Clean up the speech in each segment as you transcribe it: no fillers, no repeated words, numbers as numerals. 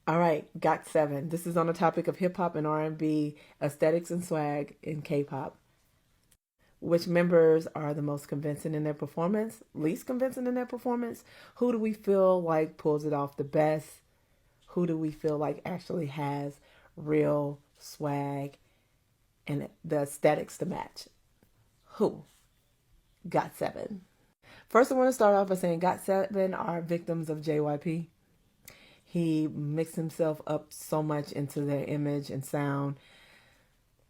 All right, GOT7. This is on the topic of hip hop and R&B aesthetics and swag in K-pop. Which members are the most convincing in their performance? Least convincing in their performance? Who do we feel like pulls it off the best? Who do we feel like actually has real swag and the aesthetics to match? Who? GOT7. First, I want to start off by saying GOT7 are victims of JYP. He mixed himself up so much into their image and sound.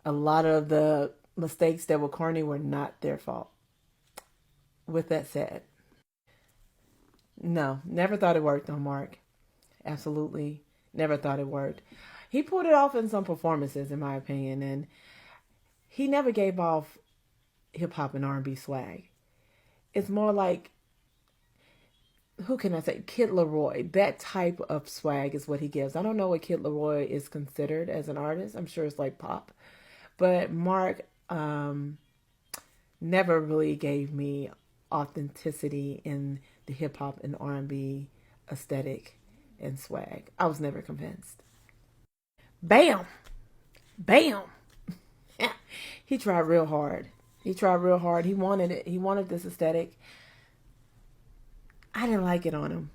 A lot of the mistakes that were corny were not their fault. With that said, no, never thought it worked on Mark. Absolutely never thought it worked. He pulled it off in some performances, in my opinion, and he never gave off hip hop and R&B swag. It's more like, who can I say? Kid Laroi. That type of swag is what he gives. I don't know what Kid Laroi is considered as an artist. I'm sure it's like pop. But Mark never really gave me authenticity in the hip hop and R&B aesthetic and swag. I was never convinced. Bam! Bam! He tried real hard. He tried real hard. He wanted it. He wanted this aesthetic. I didn't like it on him.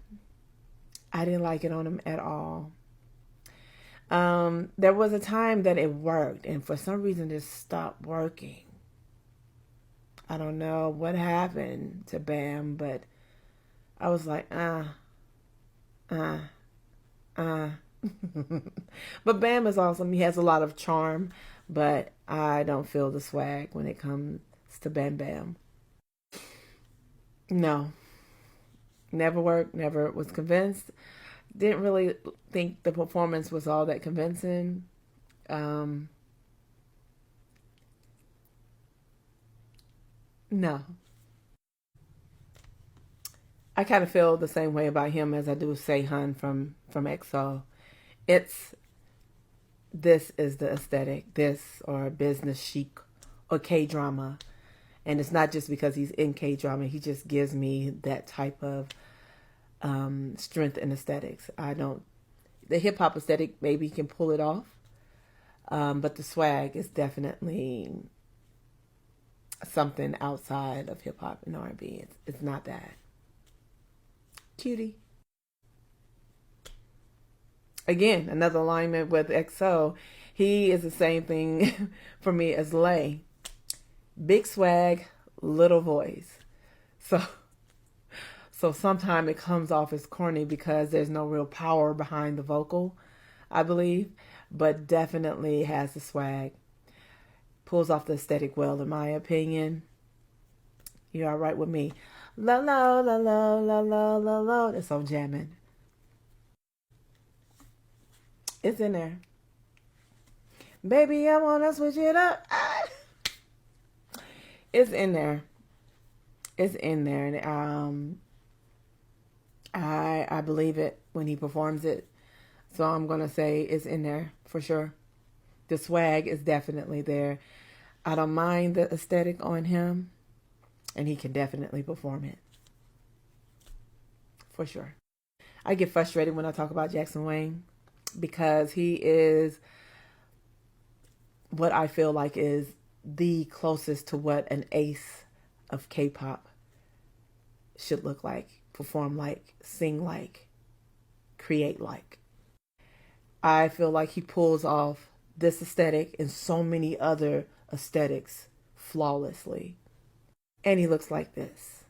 I didn't like it on him at all. There was a time that it worked, and for some reason it stopped working. I don't know what happened to Bam, but I was like, uh. But Bam is awesome. He has a lot of charm, but I don't feel the swag when it comes to Bam Bam. No, never worked, never was convinced. Didn't really think the performance was all that convincing. Um, no, I kind of feel the same way about him as I do Sehun from EXO. It's this is the aesthetic, this or business chic or K drama, and it's not just because he's in K drama. He just gives me that type of strength and aesthetics. I don't. The hip hop aesthetic maybe can pull it off, but the swag is definitely something outside of hip hop and R&B. It's not that. Cutie. Again, another alignment with EXO. He is the same thing for me as Lay. Big swag, little voice. So so sometimes it comes off as corny because there's no real power behind the vocal, I believe, but definitely has the swag. Pulls off the aesthetic well, in my opinion. You're all right with me. La la la la la la la la. That's so jamming. It's in there. Baby, I wanna switch it up. It's in there. It's in there, and I believe it when he performs it. So I'm gonna say it's in there for sure. The swag is definitely there. I don't mind the aesthetic on him, and he can definitely perform it for sure. I get frustrated when I talk about Jackson Wang because he is what I feel like is the closest to what an ace of K-pop should look like, perform like, sing like, create like. I feel like he pulls off this aesthetic and so many other aesthetics flawlessly. And he looks like this.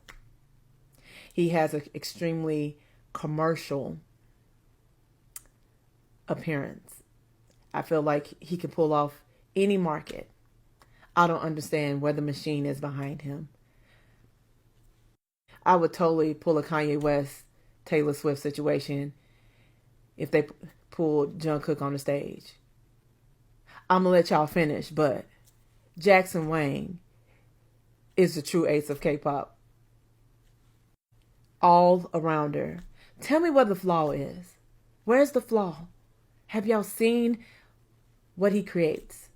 He has an extremely commercial appearance. I feel like he can pull off any market. I don't understand where the machine is behind him. I would totally pull a Kanye West, Taylor Swift situation if they pulled Jungkook on the stage. I'm going to let y'all finish, but Jackson Wang is the true ace of K-pop. All around her. Tell me what the flaw is. Where's the flaw? Have y'all seen what he creates?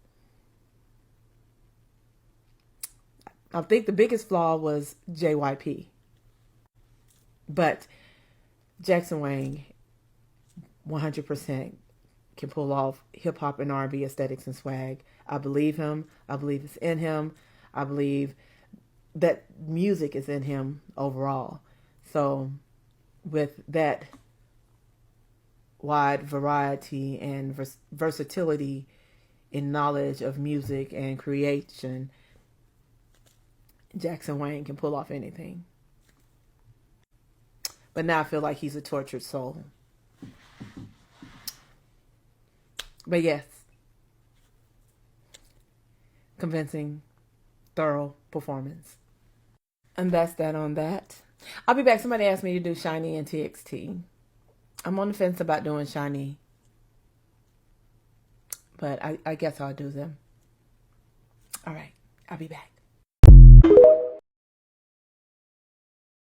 I think the biggest flaw was JYP. But Jackson Wang 100% can pull off hip hop and R&B aesthetics and swag. I believe him. I believe it's in him. I believe that music is in him overall. So with that wide variety and versatility in knowledge of music and creation, Jackson Wang can pull off anything. But now I feel like he's a tortured soul. But yes, convincing, thorough performance. And that's that on that. I'll be back. Somebody asked me to do Shiny and TXT. I'm on the fence about doing Shiny, but I guess I'll do them. All right, I'll be back.